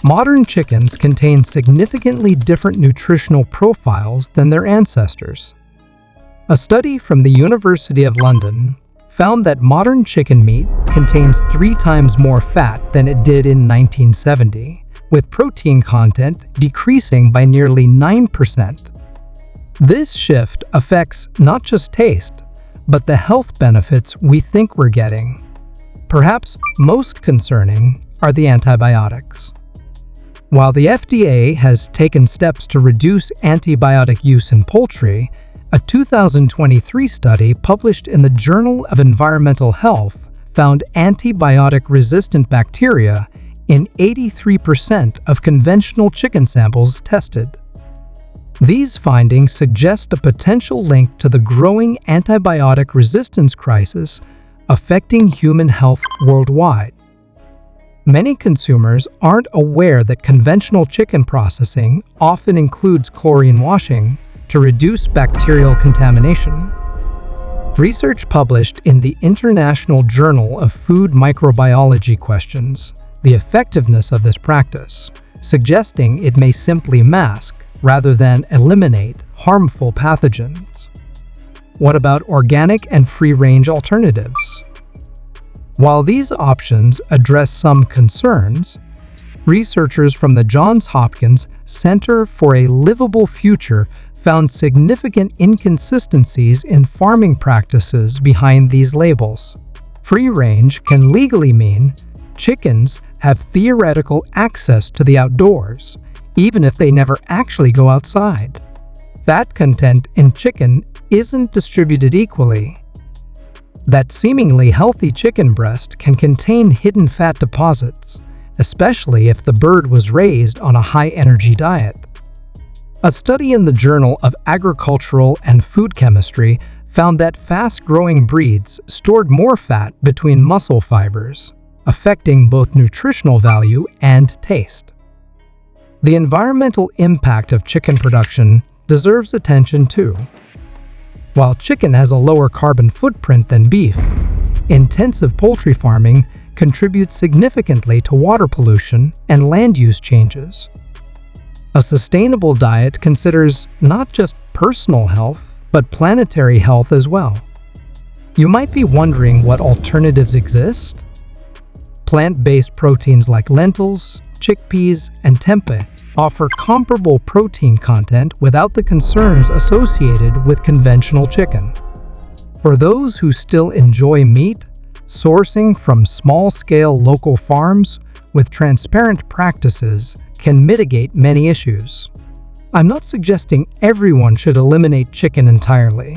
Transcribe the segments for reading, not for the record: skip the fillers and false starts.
Modern chickens contain significantly different nutritional profiles than their ancestors. A study from the University of London found that modern chicken meat contains 3 times more fat than it did in 1970, with protein content decreasing by nearly 9%. This shift affects not just taste, but the health benefits we think we're getting. Perhaps most concerning are the antibiotics. While the FDA has taken steps to reduce antibiotic use in poultry, a 2023 study published in the Journal of Environmental Health found antibiotic-resistant bacteria in 83% of conventional chicken samples tested. These findings suggest a potential link to the growing antibiotic resistance crisis affecting human health worldwide. Many consumers aren't aware that conventional chicken processing often includes chlorine washing to reduce bacterial contamination. Research published in the International Journal of Food Microbiology questions the effectiveness of this practice, suggesting it may simply mask rather than eliminate harmful pathogens. What about organic and free-range alternatives? While these options address some concerns, researchers from the Johns Hopkins Center for a Livable Future found significant inconsistencies in farming practices behind these labels. Free range can legally mean chickens have theoretical access to the outdoors, even if they never actually go outside. Fat content in chicken isn't distributed equally. That seemingly healthy chicken breast can contain hidden fat deposits, especially if the bird was raised on a high-energy diet. A study in the Journal of Agricultural and Food Chemistry found that fast-growing breeds stored more fat between muscle fibers, affecting both nutritional value and taste. The environmental impact of chicken production deserves attention too. While chicken has a lower carbon footprint than beef, intensive poultry farming contributes significantly to water pollution and land use changes. A sustainable diet considers not just personal health, but planetary health as well. You might be wondering what alternatives exist. Plant-based proteins like lentils, chickpeas, and tempeh offer comparable protein content without the concerns associated with conventional chicken. For those who still enjoy meat, sourcing from small-scale local farms with transparent practices can mitigate many issues. I'm not suggesting everyone should eliminate chicken entirely.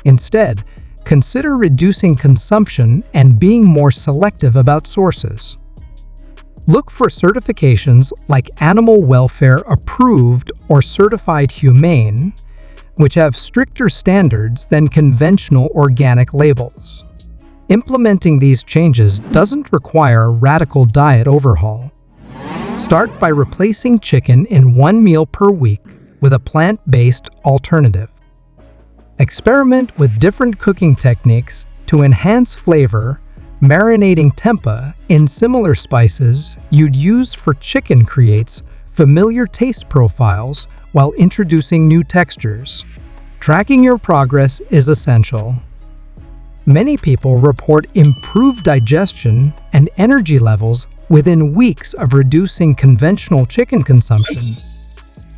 Instead, consider reducing consumption and being more selective about sources. Look for certifications like Animal Welfare Approved or Certified Humane, which have stricter standards than conventional organic labels. Implementing these changes doesn't require a radical diet overhaul. Start by replacing chicken in one meal per week with a plant-based alternative. Experiment with different cooking techniques to enhance flavor, marinating tempeh in similar spices you'd use for chicken creates familiar taste profiles while introducing new textures. Tracking your progress is essential. Many people report improved digestion and energy levels within weeks of reducing conventional chicken consumption.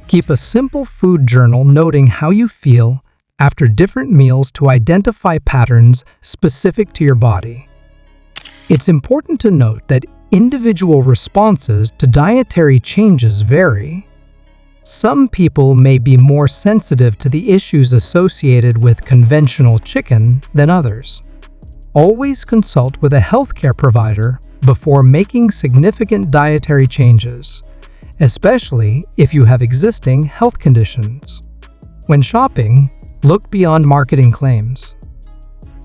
Keep a simple food journal noting how you feel after different meals to identify patterns specific to your body. It's important to note that individual responses to dietary changes vary. Some people may be more sensitive to the issues associated with conventional chicken than others. Always consult with a healthcare provider before making significant dietary changes, especially if you have existing health conditions. When shopping, look beyond marketing claims.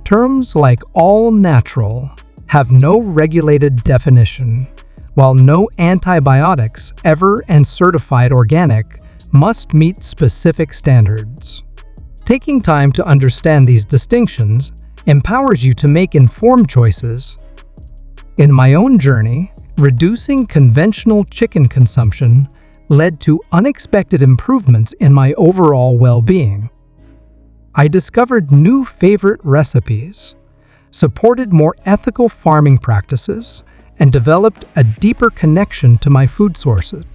Terms like all natural have no regulated definition, while no antibiotics ever and certified organic must meet specific standards. Taking time to understand these distinctions empowers you to make informed choices. In my own journey, Reducing conventional chicken consumption led to unexpected improvements in my overall well-being. I discovered new favorite recipes, supported more ethical farming practices, and developed a deeper connection to my food sources.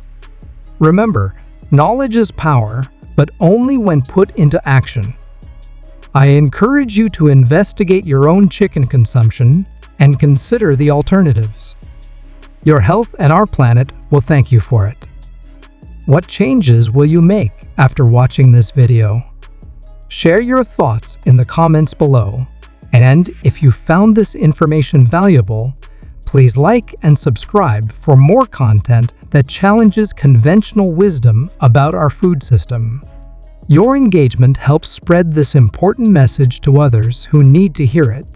Remember, knowledge is power, but only when put into action. I encourage you to investigate your own chicken consumption and consider the alternatives. Your health and our planet will thank you for it. What changes will you make after watching this video? Share your thoughts in the comments below. And if you found this information valuable, please like and subscribe for more content that challenges conventional wisdom about our food system. Your engagement helps spread this important message to others who need to hear it.